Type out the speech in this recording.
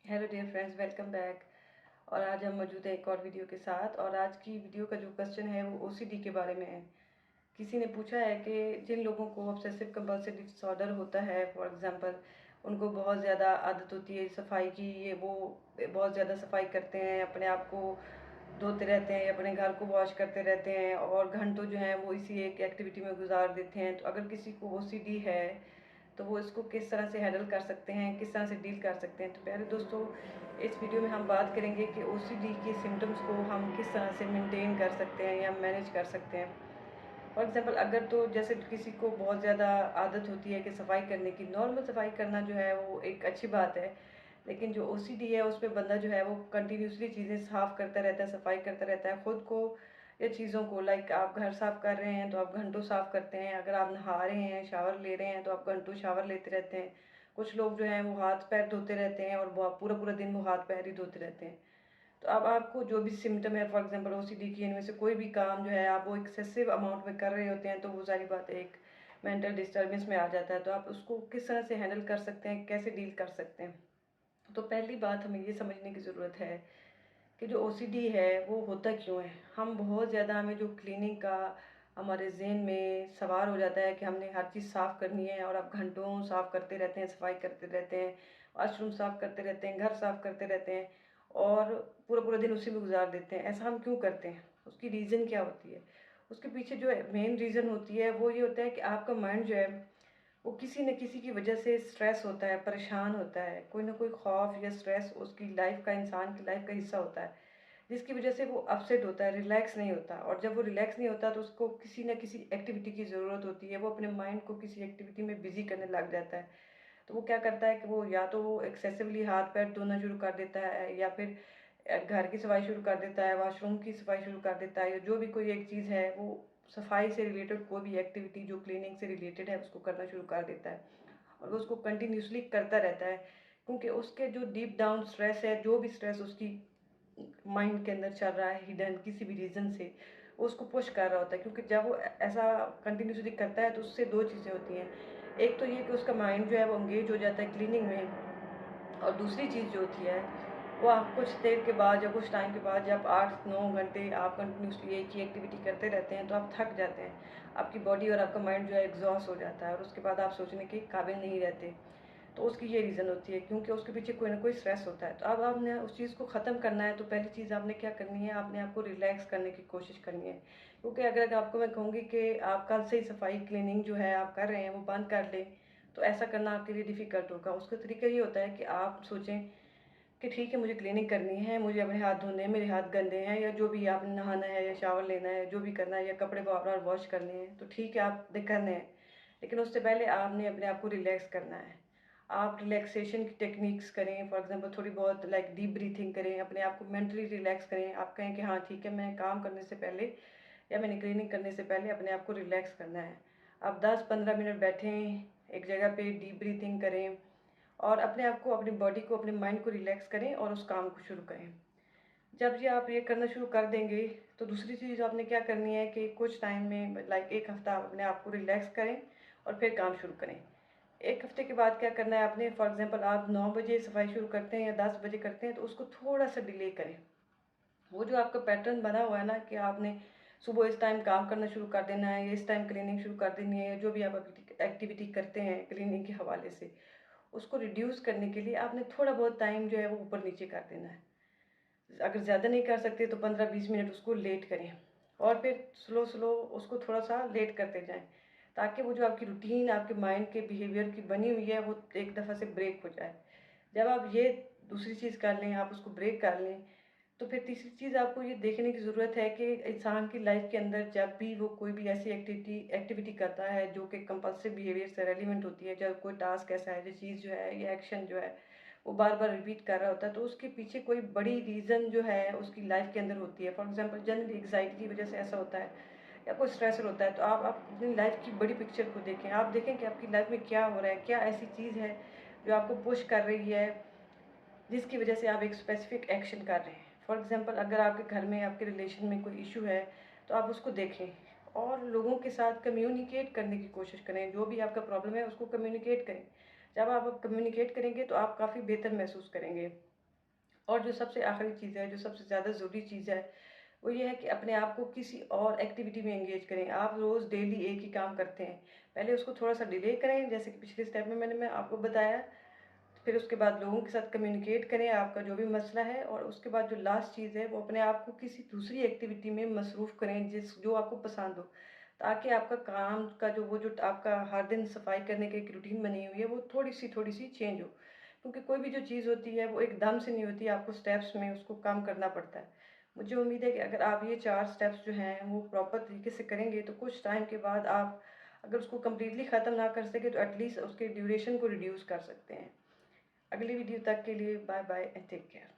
Hello dear friends, welcome back. और आज हम मौजूद हैं एक और वीडियो के साथ। और आज की वीडियो का जो क्वेश्चन है वो ओसीडी के बारे में है। किसी ने पूछा है कि जिन लोगों को ऑब्सेसिव कंपल्सिव डिसऑर्डर होता है, फॉर एग्जांपल उनको बहुत ज़्यादा आदत होती है सफाई की, ये वो बहुत ज़्यादा सफाई करते हैं, अपने आप को धोते रहते हैं, अपने घर को वॉश करते रहते हैं और घंटों जो हैं वो इसी एक एक्टिविटी में गुजार देते हैं। तो अगर किसी को ओसीडी है तो वो इसको किस तरह से हैंडल कर सकते हैं, किस तरह से डील कर सकते हैं। तो प्यारे दोस्तों, इस वीडियो में हम बात करेंगे कि ओसीडी के सिम्टम्स को हम किस तरह से मेंटेन कर सकते हैं या मैनेज कर सकते हैं। फॉर एग्जांपल, अगर तो जैसे किसी को बहुत ज़्यादा आदत होती है कि सफाई करने की, नॉर्मल सफाई करना जो है वो एक अच्छी बात है, लेकिन जो ओसीडी है उसमें बंदा जो है वो कंटिन्यूसली चीज़ें साफ़ करता रहता है, सफाई करता रहता है खुद को या चीज़ों को। लाइक आप घर साफ़ कर रहे हैं तो आप घंटों साफ़ करते हैं, अगर आप नहा रहे हैं, शावर ले रहे हैं तो आप घंटों शावर लेते रहते हैं। कुछ लोग जो हैं वो हाथ पैर धोते रहते हैं और पूरा पूरा दिन वो हाथ पैर ही धोते रहते हैं। तो अब आपको जो भी सिम्टम है, फॉर एग्जांपल ओसीडी की, इनमें से कोई भी काम जो है आप वो एक्सेसिव अमाउंट में कर रहे होते हैं, तो वो सारी बात एक मेंटल डिस्टर्बेंस में आ जाता है। तो आप उसको किस तरह से हैंडल कर सकते हैं, कैसे डील कर सकते हैं। तो पहली बात हमें ये समझने की ज़रूरत है कि जो ओसीडी है वो होता क्यों है। हम बहुत ज़्यादा, हमें जो क्लीनिंग का हमारे ज़हन में सवार हो जाता है कि हमने हर चीज़ साफ़ करनी है, और आप घंटों साफ़ करते रहते हैं, सफाई करते रहते हैं, वॉशरूम साफ़ करते रहते हैं, घर साफ़ करते रहते हैं और पूरा पूरा दिन उसी में गुजार देते हैं। ऐसा हम क्यों करते हैं, उसकी रीज़न क्या होती है। उसके पीछे जो मेन रीज़न होती है वो ये होता है कि आपका माइंड जो है वो किसी न किसी की वजह से स्ट्रेस होता है, परेशान होता है। कोई ना कोई खौफ या स्ट्रेस उसकी लाइफ का, इंसान की लाइफ का हिस्सा होता है, जिसकी वजह से वो अपसेट होता है, रिलैक्स नहीं होता। और जब वो रिलैक्स नहीं होता तो उसको किसी न किसी एक्टिविटी की ज़रूरत होती है, वो अपने माइंड को किसी एक्टिविटी में बिजी करने लग जाता है। तो वो क्या करता है कि वो या तो वो एक्सेसिवली हाथ पैर धोना शुरू कर देता है, या फिर घर की सफाई शुरू कर देता है, वॉशरूम की सफाई शुरू कर देता है, या जो भी कोई एक चीज़ है वो सफाई से रिलेटेड कोई भी एक्टिविटी जो क्लीनिंग से रिलेटेड है उसको करना शुरू कर देता है। और वो उसको कंटिन्यूसली करता रहता है, क्योंकि उसके जो डीप डाउन स्ट्रेस है, जो भी स्ट्रेस उसकी माइंड के अंदर चल रहा है हिडन किसी भी रीज़न से, वो उसको पुश कर रहा होता है। क्योंकि जब वो ऐसा कंटिन्यूसली करता है तो उससे दो चीज़ें होती हैं। एक तो ये कि उसका माइंड जो है वो एंगेज हो जाता है क्लीनिंग में, और दूसरी चीज़ जो होती है वो आप कुछ देर के बाद या कुछ टाइम के बाद, जब 8-9 घंटे आप कंटिन्यूसली एक ही एक्टिविटी करते रहते हैं तो आप थक जाते हैं। आपकी बॉडी और आपका माइंड जो है एग्जॉस्ट हो जाता है, और उसके बाद आप सोचने के काबिल नहीं रहते। तो उसकी ये रीज़न होती है, क्योंकि उसके पीछे कोई ना कोई स्ट्रेस होता है। तो अब आपने उस चीज़ को ख़त्म करना है, तो पहली चीज़ आपने क्या करनी है, आपने आपको रिलैक्स करने की कोशिश करनी है। क्योंकि अगर आपको मैं कहूँगी कि आप कल से ही सफाई क्लीनिंग जो है आप कर रहे हैं वो बंद कर लें, तो ऐसा करना आपके लिए डिफ़िकल्ट होगा। उसका तरीका ये होता है कि आप सोचें कि ठीक है, मुझे क्लीनिंग करनी है, मुझे अपने हाथ धोने हैं, मेरे हाथ गंदे हैं, या जो भी आपने नहाना है या शावर लेना है, जो भी करना है, या कपड़े बार-बार वॉश करने हैं, तो ठीक है आपने करने हैं। लेकिन उससे पहले आपने अपने आप को रिलैक्स करना है। आप रिलैक्सेशन की टेक्निक्स करें, फॉर एग्जांपल थोड़ी बहुत लाइक डीप ब्रीथिंग करें, अपने आप को मेंटली रिलैक्स करें। आप कहें कि हाँ ठीक है, मैं काम करने से पहले या मैंने क्लीनिंग करने से पहले अपने आप को रिलैक्स करना है। आप 10-15 मिनट बैठें, एक जगह पे डीप ब्रीथिंग करें और अपने आप को, अपनी बॉडी को, अपने माइंड को रिलैक्स करें और उस काम को शुरू करें। जब ये आप ये करना शुरू कर देंगे, तो दूसरी चीज़ आपने क्या करनी है कि कुछ टाइम में, लाइक 1 हफ्ता, अपने आप को रिलैक्स करें और फिर काम शुरू करें। 1 हफ्ते के बाद क्या करना है आपने, फॉर एग्जांपल आप 9 बजे सफाई शुरू करते हैं या 10 बजे करते हैं, तो उसको थोड़ा-सा डिले करें। वो जो आपका पैटर्न बना हुआ है ना कि आपने सुबह इस टाइम काम करना शुरू कर देना है, या इस टाइम क्लीनिंग शुरू कर देनी है, या जो भी आप एक्टिविटी करते हैं क्लीनिंग के हवाले से, उसको रिड्यूस करने के लिए आपने थोड़ा बहुत टाइम जो है वो ऊपर नीचे कर देना है। अगर ज़्यादा नहीं कर सकते तो 15-20 मिनट उसको लेट करें, और फिर स्लो स्लो उसको थोड़ा सा लेट करते जाएं, ताकि वो जो आपकी रूटीन, आपके माइंड के बिहेवियर की बनी हुई है, वो एक दफ़ा से ब्रेक हो जाए। जब आप ये दूसरी चीज़ कर लें, आप उसको ब्रेक कर लें, तो फिर तीसरी चीज़ आपको ये देखने की ज़रूरत है कि इंसान की लाइफ के अंदर जब भी वो कोई भी ऐसी एक्टिविटी एक्टिविटी करता है जो कि कंपल्सिव बिहेवियर से रेलिवेंट होती है, जब कोई टास्क ऐसा है, जो चीज़ जो है, या एक्शन जो है वो बार बार रिपीट कर रहा होता है, तो उसके पीछे कोई बड़ी रीज़न जो है उसकी लाइफ के अंदर होती है। फॉर एग्जांपल, जनरली एग्जाइटी की वजह से ऐसा होता है, या कोई स्ट्रेसर होता है। तो आप अपनी लाइफ की बड़ी पिक्चर को देखें, आप देखें कि आपकी लाइफ में क्या हो रहा है, क्या ऐसी चीज़ है जो आपको पुश कर रही है, जिसकी वजह से आप एक स्पेसिफिक एक्शन कर रहे हैं। फॉर एग्जांपल, अगर आपके घर में, आपके रिलेशन में कोई इशू है, तो आप उसको देखें और लोगों के साथ कम्युनिकेट करने की कोशिश करें। जो भी आपका प्रॉब्लम है उसको कम्युनिकेट करें। जब आप कम्युनिकेट करेंगे तो आप काफ़ी बेहतर महसूस करेंगे। और जो सबसे आखिरी चीज़ है, जो सबसे ज़्यादा ज़रूरी चीज़ है, वो ये है कि अपने आप को किसी और एक्टिविटी में एंगेज करें। आप रोज़ डेली एक ही काम करते हैं, पहले उसको थोड़ा-सा डिले करें, जैसे कि पिछले स्टेप में मैं आपको बताया। फिर उसके बाद लोगों के साथ कम्युनिकेट करें आपका जो भी मसला है, और उसके बाद जो लास्ट चीज़ है, वो अपने आप को किसी दूसरी एक्टिविटी में मसरूफ़ करें जो आपको पसंद हो। ताकि आपका काम का जो आपका हर दिन सफाई करने की एक रूटीन बनी हुई है, वो थोड़ी-सी चेंज हो। क्योंकि कोई भी जो चीज़ होती है वो एकदम से नहीं होती, आपको स्टेप्स में उसको काम करना पड़ता है। मुझे उम्मीद है कि अगर आप ये 4 स्टेप्स जो हैं वो प्रॉपर तरीके से करेंगे, तो कुछ टाइम के बाद आप अगर उसको कंप्लीटली ख़त्म ना कर सके तो एटलीस्ट उसके ड्यूरेशन को रिड्यूस कर सकते हैं। अगली वीडियो तक के लिए bye bye and take care.